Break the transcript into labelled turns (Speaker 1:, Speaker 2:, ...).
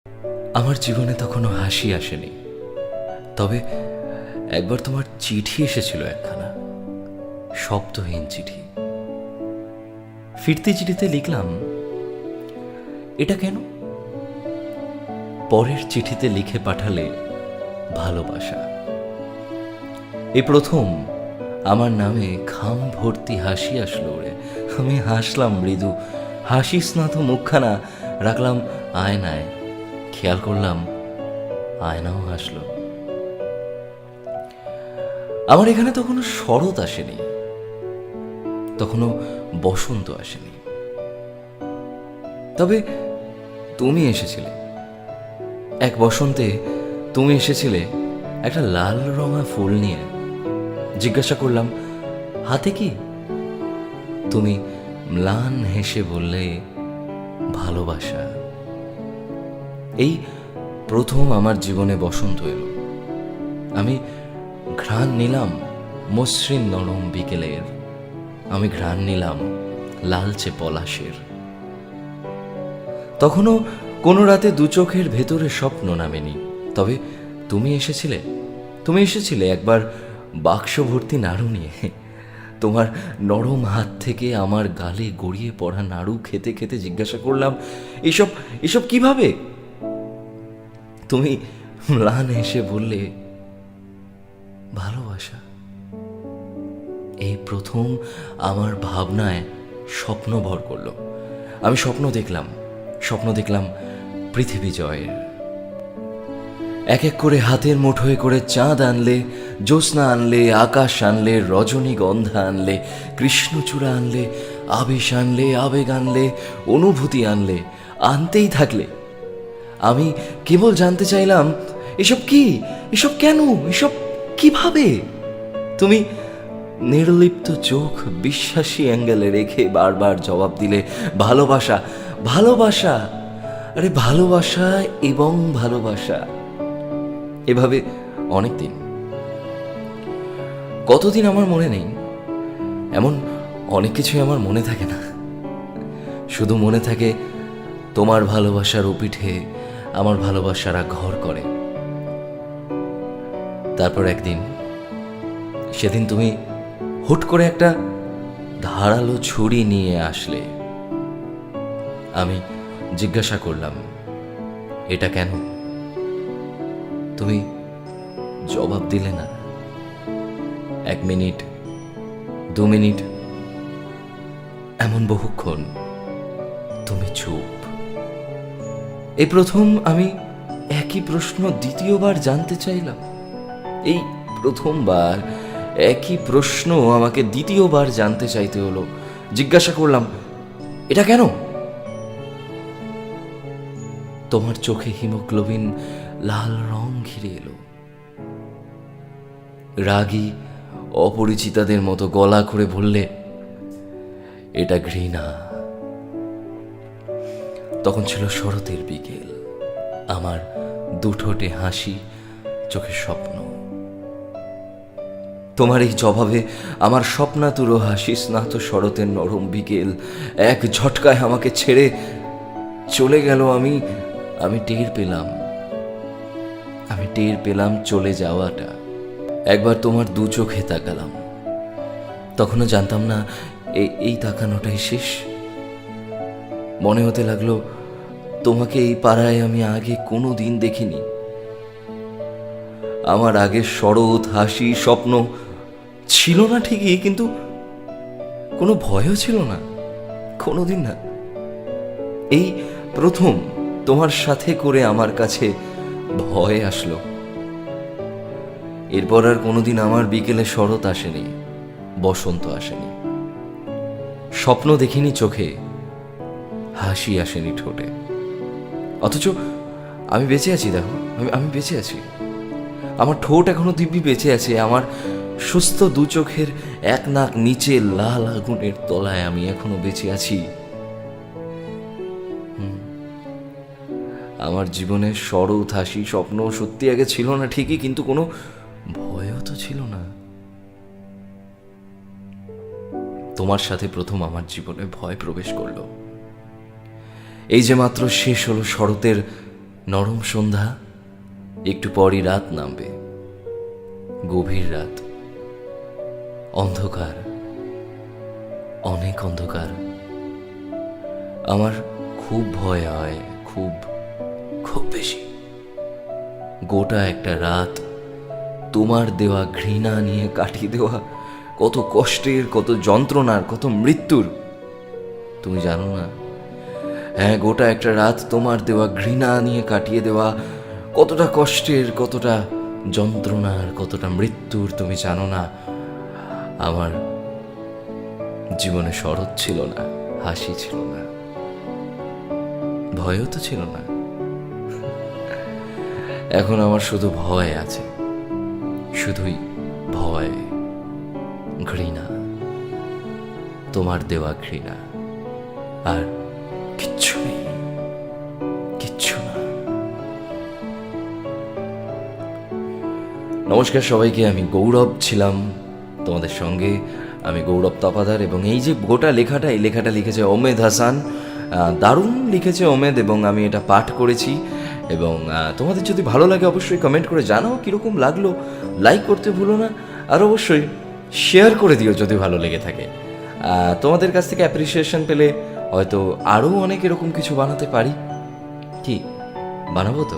Speaker 1: আমার জীবনে তখনও হাসি আসেনি, তবে একবার তোমার চিঠি এসেছিল, একখানা শব্দহীন চিঠি। ফিরতি চিঠিতে লিখলাম, এটা কেন? পরের চিঠিতে লিখে পাঠালে, ভালোবাসা। এই প্রথম আমার নামে খাম ভর্তি হাসি আসলো রে। আমি হাসলাম মৃদু, হাসি স্নাত মুখখানা রাখলাম আয়নায়, খেয়াল করলাম আয়নাও হাসল। আমার এখানে তখনো শরৎ আসেনি, তখনও বসন্ত আসেনি, তবে তুমি এসেছিলে। এক বসন্তে তুমি এসেছিলে একটা লাল রঙা ফুল নিয়ে। জিজ্ঞাসা করলাম, হাতে কি? তুমি ম্লান হেসে বললে, ভালোবাসা। এই প্রথম আমার জীবনে বসন্ত এলো। আমি ঘ্রাণ নিলাম মসৃণ নরম বিকেলের, আমি ঘ্রাণ নিলাম লালচে পলাশের। তখনও কোনো রাতে দু চোখের ভেতরে স্বপ্ন নামেনি, তবে তুমি এসেছিলে। তুমি এসেছিলে একবার বাক্স ভর্তি নাড়ু নিয়ে। তোমার নরম হাত থেকে আমার গালে গড়িয়ে পড়া নাড়ু খেতে খেতে জিজ্ঞাসা করলাম, এসব এসব কিভাবে? তুমি ম্লান এসে বললে, ভালোবাসা। এই প্রথম আমার ভাবনায় স্বপ্ন ভর করল। আমি স্বপ্ন দেখলাম পৃথিবী জয়ের। এক এক করে হাতের মুঠোয় করে চাঁদ আনলে, জ্যোৎস্না আনলে, আকাশ আনলে, রজনীগন্ধা আনলে, কৃষ্ণচূড়া আনলে, আবেশ আনলে, আবেগ আনলে, অনুভূতি আনলে, আনতেই থাকলে। আমি কেবল জানতে চাইলাম, এসব কি? এসব কেন? এসব কিভাবে? তুমি নির্লিপ্ত চোখ বিশ্বাসী অ্যাঙ্গেলে রেখে বারবার জবাব দিলে, ভালোবাসা, ভালোবাসা, আরে ভালোবাসা এবং ভালোবাসা। এভাবে অনেক দিন, কতদিন আমার মনে নেই। এমন অনেক কিছুই আমার মনে থাকে না, শুধু মনে থাকে তোমার ভালোবাসার পিঠে আমার ভালোবাসারা ঘর করে। তারপর একদিন, সেদিন তুমি হুট করে একটা ধারালো ছুরি নিয়ে আসলে। আমি জিজ্ঞাসা করলাম, এটা কেন? তুমি জবাব দিলে না। 1 মিনিট, 2 মিনিট, এমন বহুক্ষণ তুমি চুপ। এই প্রথম আমি একই প্রশ্ন দ্বিতীয়বার জানতে চাইলাম। এই প্রথমবার একই প্রশ্ন আমাকে দ্বিতীয়বার জানতে চাইতে হলো। জিজ্ঞাসা করলাম, এটা কেন? তোমার চোখে হিমোগ্লোবিন লাল রং ঘিরে এলো। রাগী অপরিচিতাদের মতো গলা করে বললে, এটা ঘৃণা। তখন ছিল শরতের বিকেল, আমার দুঠোঁটে হাসি, চোখে স্বপ্ন। তোমার এই জবাবে আমার স্বপ্নাতুর হাসি স্নাত শরতের নরম বিকেল এক ঝটকায় আমাকে ছেড়ে চলে গেল। আমি টের পেলাম চলে যাওয়াটা। একবার তোমার দু চোখে তাকালাম, তখনও জানতাম না এই তাকানোটাই শেষ। মনে হতে লাগলো, তোমাকে এই পাড়ায় আমি আগে কোনো দিন দেখিনি। আমার আগের শরৎ, হাসি, স্বপ্ন ছিল না ঠিকই, কিন্তু কোনো ভয়ও ছিল না, কোনোদিন না। এই প্রথম তোমার সাথে করে আমার কাছে ভয় আসলো। এরপর আর কোনোদিন আমার বিকেলে শরৎ আসেনি, বসন্ত আসেনি, স্বপ্ন দেখিনি চোখে, হাসি আসেনি ঠোঁটে। অথচ আমি বেঁচে আছি, দেখো, আমি বেঁচে আছি। আমার ঠোঁট এখনো দিব্যি বেঁচে আছে। আমার সুস্থ দু চোখের এক নাক নিচে লাল আগুনের তলায় আমি এখনো বেঁচে আছি। আমার জীবনে শরৎ, হাসি, স্বপ্ন সত্যি আগে ছিল না ঠিকই, কিন্তু কোনো ভয়ও তো ছিল না। তোমার সাথে প্রথম আমার জীবনে ভয় প্রবেশ করলো। এই যে মাত্র শেষ হলো শরতের নরম সন্ধ্যা, একটু পরই রাত নামবে, গভীর রাত, অন্ধকার, অনেক অন্ধকার। আমার খুব ভয় হয়, খুব খুব বেশি। গোটা একটা রাত তোমার দেওয়া ঘৃণা নিয়ে কাটিয়ে দেওয়া, কত কষ্টের, কত যন্ত্রণার, কত মৃত্যুর তুমি জানো না। হ্যাঁ, গোটা একটা রাত তোমার দেওয়া ঘৃণা নিয়ে কাটিয়ে দেওয়া, কতটা কষ্টের, কতটা যন্ত্রণার, কতটা মৃত্যুর তুমি জানো না। আমার জীবনে শরৎ ছিল না, হাসি ছিল না, ভয়ও তো ছিল না। এখন আমার শুধু ভয় আছে, শুধুই ভয়, ঘৃণা, তোমার দেওয়া ঘৃণা, আর কিচ্ছু নেই, কিচ্ছু না। নমস্কার সবাইকে, আমি গৌরব ছিলাম তোমাদের সঙ্গে। আমি গৌরব তপাদার, এবং এই যে গোটা লেখাটা, এই লেখাটা লিখেছে ওমেদ হাসান। দারুণ লিখেছে ওমেদ, এবং আমি এটা পাঠ করেছি। এবং তোমাদের যদি ভালো লাগে অবশ্যই কমেন্ট করে জানাও কীরকম লাগলো, লাইক করতে ভুলো না, আর অবশ্যই শেয়ার করে দিও যদি ভালো লেগে থাকে। তোমাদের কাছ থেকে অ্যাপ্রিসিয়েশন পেলে হয়তো আরও অনেক এরকম কিছু বানাতে পারি। কি বানাবো তো।